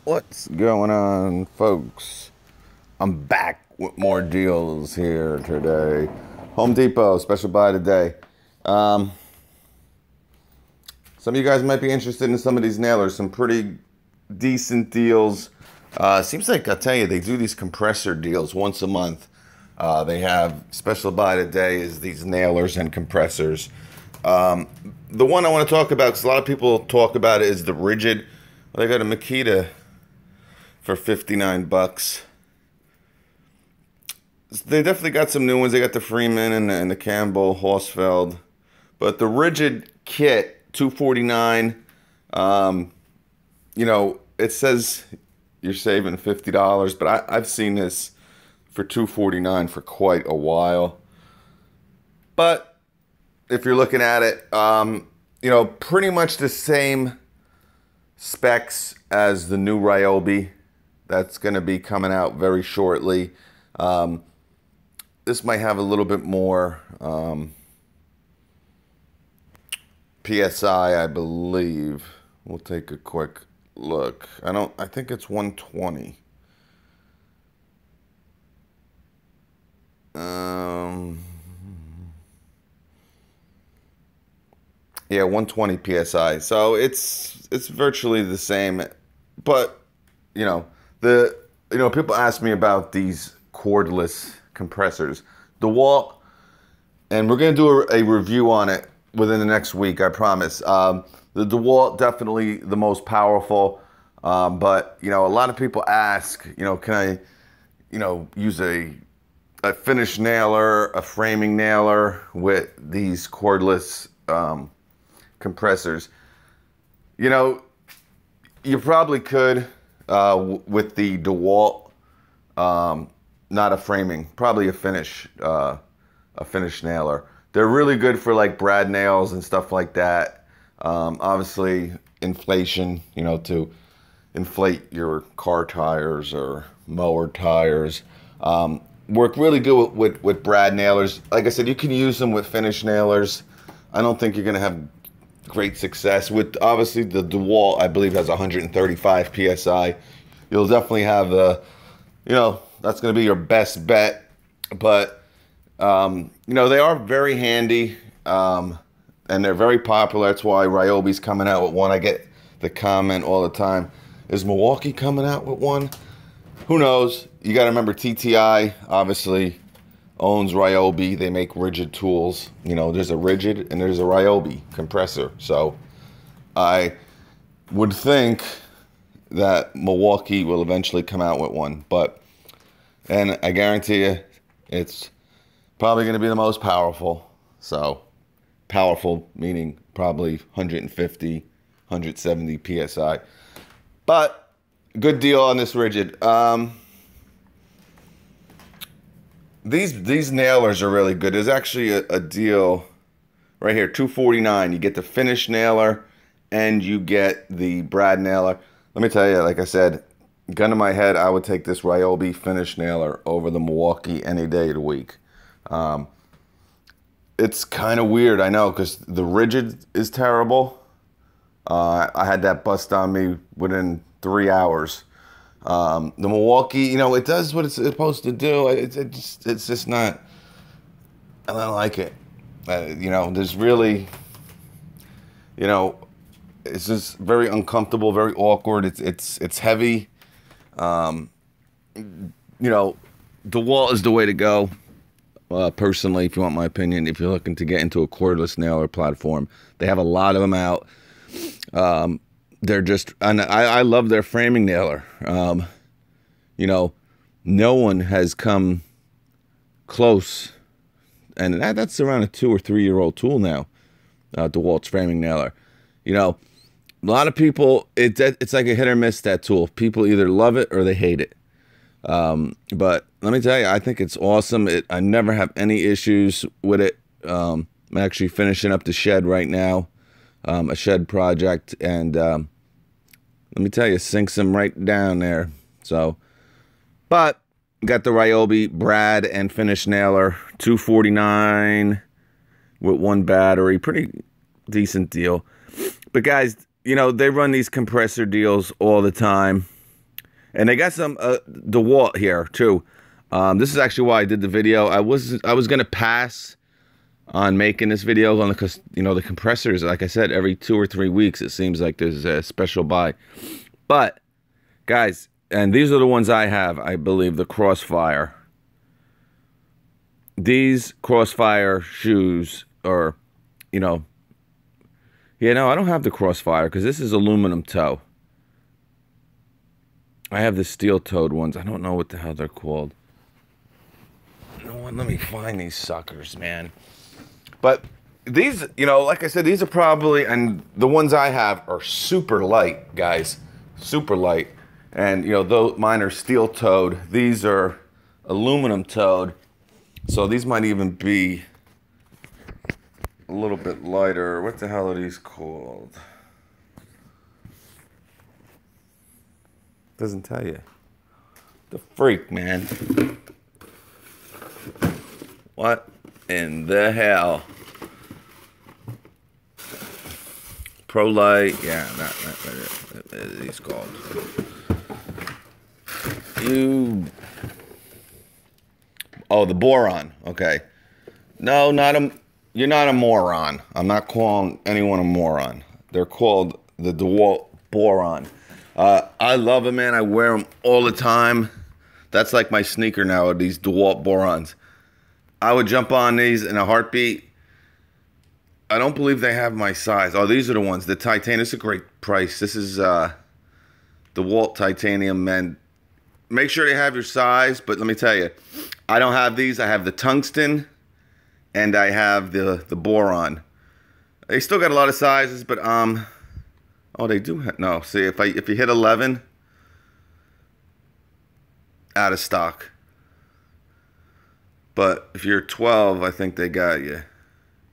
What's going on, folks? I'm back with more deals here today. Home Depot, special buy today. Some of you guys might be interested in some of these nailers. Some pretty decent deals. Seems like, I'll tell you, they do these compressor deals once a month. They have special buy today is these nailers and compressors. The one I want to talk about, because a lot of people talk about it, is the Rigid. They got a Makita for 59 bucks. They definitely got some new ones. They got the Freeman and the Campbell Horsfeld. But the Rigid kit, $249. You know, it says you're saving $50, but I've seen this for $249 for quite a while. But if you're looking at it, you know, pretty much the same specs as the new Ryobi. That's going to be coming out very shortly. This might have a little bit more PSI, I believe. We'll take a quick look. I think it's 120. Yeah, 120 PSI. So it's virtually the same, but you know, people ask me about these cordless compressors, DeWalt, and we're going to do a review on it within the next week, I promise. The DeWalt, definitely the most powerful, but, you know, a lot of people ask, you know, can I, you know, use a finish nailer, a framing nailer with these cordless compressors? You know, you probably could with the DeWalt, not a framing, probably a finish nailer. They're really good for like brad nails and stuff like that. Obviously, inflation, you know, to inflate your car tires or mower tires. Work really good with brad nailers. Like I said, you can use them with finish nailers. I don't think you're going to have great success with, obviously, the DeWalt, I believe, has 135 PSI. You'll definitely have the, you know, that's going to be your best bet. But, you know, they are very handy, and they're very popular. That's why Ryobi's coming out with one. I get the comment all the time, is Milwaukee coming out with one? Who knows? You got to remember, TTI, obviously, owns Ryobi. They make rigid tools. You know, there's a Rigid and there's a Ryobi compressor. So I would think that Milwaukee will eventually come out with one. And I guarantee you, it's probably going to be the most powerful. So powerful meaning probably 150, 170 PSI. But good deal on this Rigid. These nailers are really good. There's actually a deal right here, $249. You get the finish nailer and you get the brad nailer. Let me tell you, like I said, gun to my head, I would take this Ryobi finish nailer over the Milwaukee any day of the week. It's kind of weird, I know, because the Rigid is terrible. I had that bust on me within 3 hours. The Milwaukee, you know, it does what it's supposed to do. It's just not, I don't like it. You know, there's really, you know, it's just very uncomfortable, very awkward. It's heavy. You know, DeWalt is the way to go. Personally, if you want my opinion, if you're looking to get into a cordless nailer platform, they have a lot of them out. They're just, and I love their framing nailer. You know, no one has come close, and that's around a 2 or 3 year old tool now. DeWalt's framing nailer. You know, a lot of people, it's like a hit or miss, that tool. People either love it or they hate it. But let me tell you, I think it's awesome. I never have any issues with it. I'm actually finishing up the shed right now. A shed project, and let me tell you, sinks them right down there. So, but got the Ryobi brad and finish nailer, $249 with one battery, pretty decent deal. But guys, you know, they run these compressor deals all the time. And they got some DeWalt here too. This is actually why I did the video. I was gonna pass on making this video on because the compressors, like I said, every 2 or 3 weeks it seems like there's a special buy. But guys, and these are the ones I have, I believe, the Crossfire. These Crossfire shoes are, no, I don't have the Crossfire because this is aluminum toe. I have the steel-toed ones. I don't know what the hell they're called. You know what? Let me find these suckers, man. But these, like I said, these are probably, and the ones I have are super light, guys. Super light. And, though mine are steel-toed, these are aluminum-toed. So these might even be a little bit lighter. What the hell are these called? Doesn't tell you. The freak, man. What in the hell? Pro Light, yeah, what are these called? Oh, the Boron. Okay. No, you're not a moron. I'm not calling anyone a moron. They're called the DeWalt Boron. I love them, man. I wear them all the time. That's like my sneaker now, these DeWalt Borons. I would jump on these in a heartbeat. I don't believe they have my size. Oh, these are the ones. The titanium. This is a great price. This is DeWalt titanium, man. Make sure they have your size, but let me tell you, I don't have these. I have the tungsten, and I have the boron. They still got a lot of sizes, but oh, they do have, no. See, if you hit 11, out of stock. But if you're 12, I think they got you.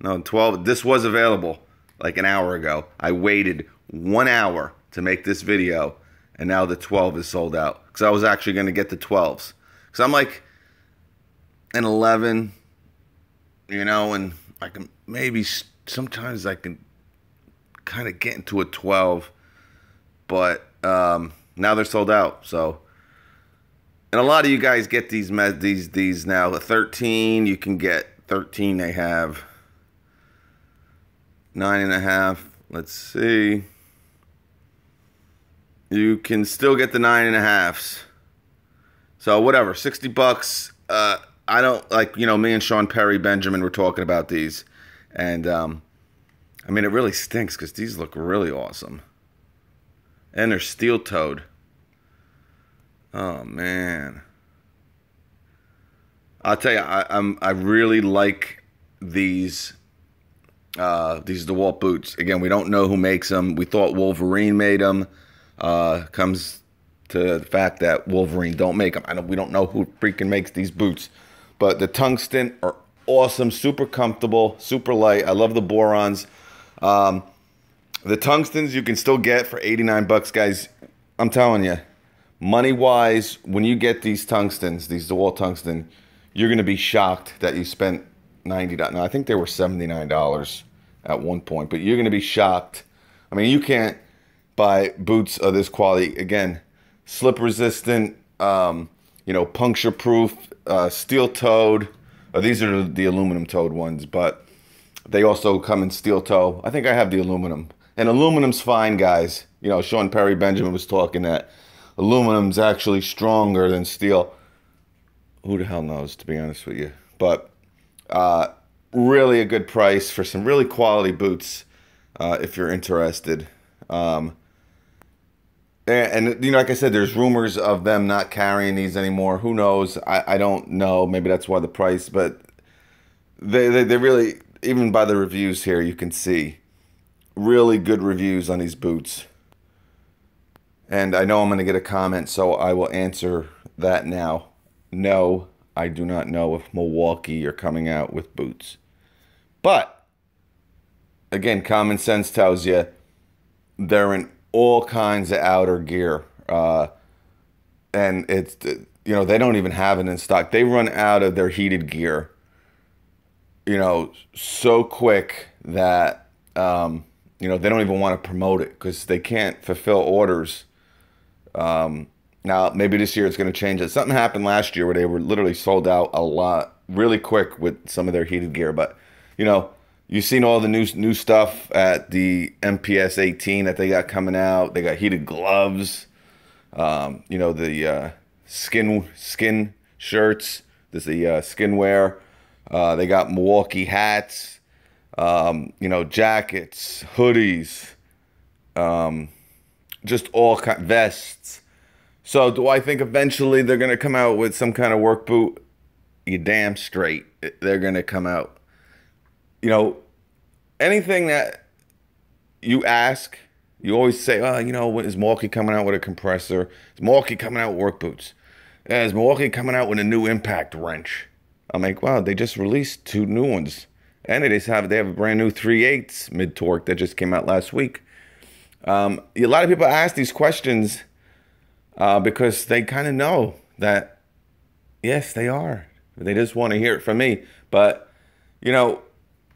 No, 12. This was available like an hour ago. I waited 1 hour to make this video, and now the 12 is sold out. Because I was actually going to get the 12s. Because I'm like an 11, and I can maybe, sometimes I can kind of get into a 12. But now they're sold out, so. And a lot of you guys get these now. A 13, you can get 13. They have 9.5. Let's see. You can still get the 9.5s. So whatever, 60 bucks. I don't like, me and Sean Perry Benjamin were talking about these, and I mean, it really stinks because these look really awesome, and they're steel-toed. Oh man, I'll tell you, I really like these DeWalt boots. Again, we don't know who makes them. We thought Wolverine made them. Comes to the fact that Wolverine don't make them. We don't know who freaking makes these boots, but the tungsten are awesome, super comfortable, super light. I love the Borons. The tungstens you can still get for 89 bucks, guys. I'm telling you. Money-wise, when you get these tungstens, these DeWalt tungsten, you're going to be shocked that you spent $90. Now, I think they were $79 at one point, but you're going to be shocked. I mean, you can't buy boots of this quality. Again, slip-resistant, puncture-proof, steel-toed. These are the aluminum-toed ones, but they also come in steel-toe. I think I have the aluminum. And aluminum's fine, guys. Sean Perry Benjamin was talking that aluminum's actually stronger than steel. Who the hell knows, to be honest with you. But really a good price for some really quality boots if you're interested. And like I said, there's rumors of them not carrying these anymore. Who knows? I don't know. Maybe that's why the price. But they really, even by the reviews here, you can see really good reviews on these boots. And I know I'm going to get a comment, so I will answer that now. No, I do not know if Milwaukee are coming out with boots. But, again, common sense tells you they're in all kinds of outer gear. And it's, they don't even have it in stock. They run out of their heated gear, so quick that, they don't even want to promote it because they can't fulfill orders. Now, maybe this year it's going to change it. Something happened last year where they were literally sold out a lot, really quick with some of their heated gear. But, you know, you've seen all the new stuff at the MPS 18 that they got coming out. They got heated gloves. You know, the skin shirts. There's the skin wear. They got Milwaukee hats. You know, jackets, hoodies, just all kind vests. So do I think eventually they're going to come out with some kind of work boot? You damn straight. They're going to come out. You know, anything that you ask, you always say, oh, you know, is Milwaukee coming out with a compressor? Is Milwaukee coming out with work boots? Is Milwaukee coming out with a new impact wrench? I'm like, wow, they just released 2 new ones. And they have a brand new 3/8 mid-torque that just came out last week. A lot of people ask these questions because they kind of know that, yes, they are. They just want to hear it from me. But, you know,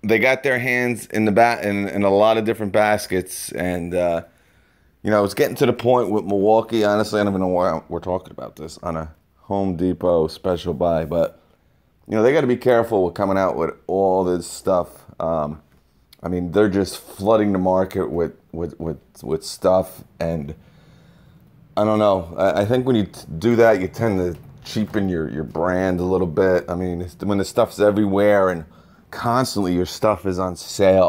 they got their hands in in a lot of different baskets. And, you know, it's getting to the point with Milwaukee. Honestly, I don't even know why we're talking about this on a Home Depot special buy. But, you know, they got to be careful with coming out with all this stuff. I mean, they're just flooding the market with stuff, and I don't know. I think when you do that, you tend to cheapen your brand a little bit. I mean, when the stuff's everywhere and constantly your stuff is on sale.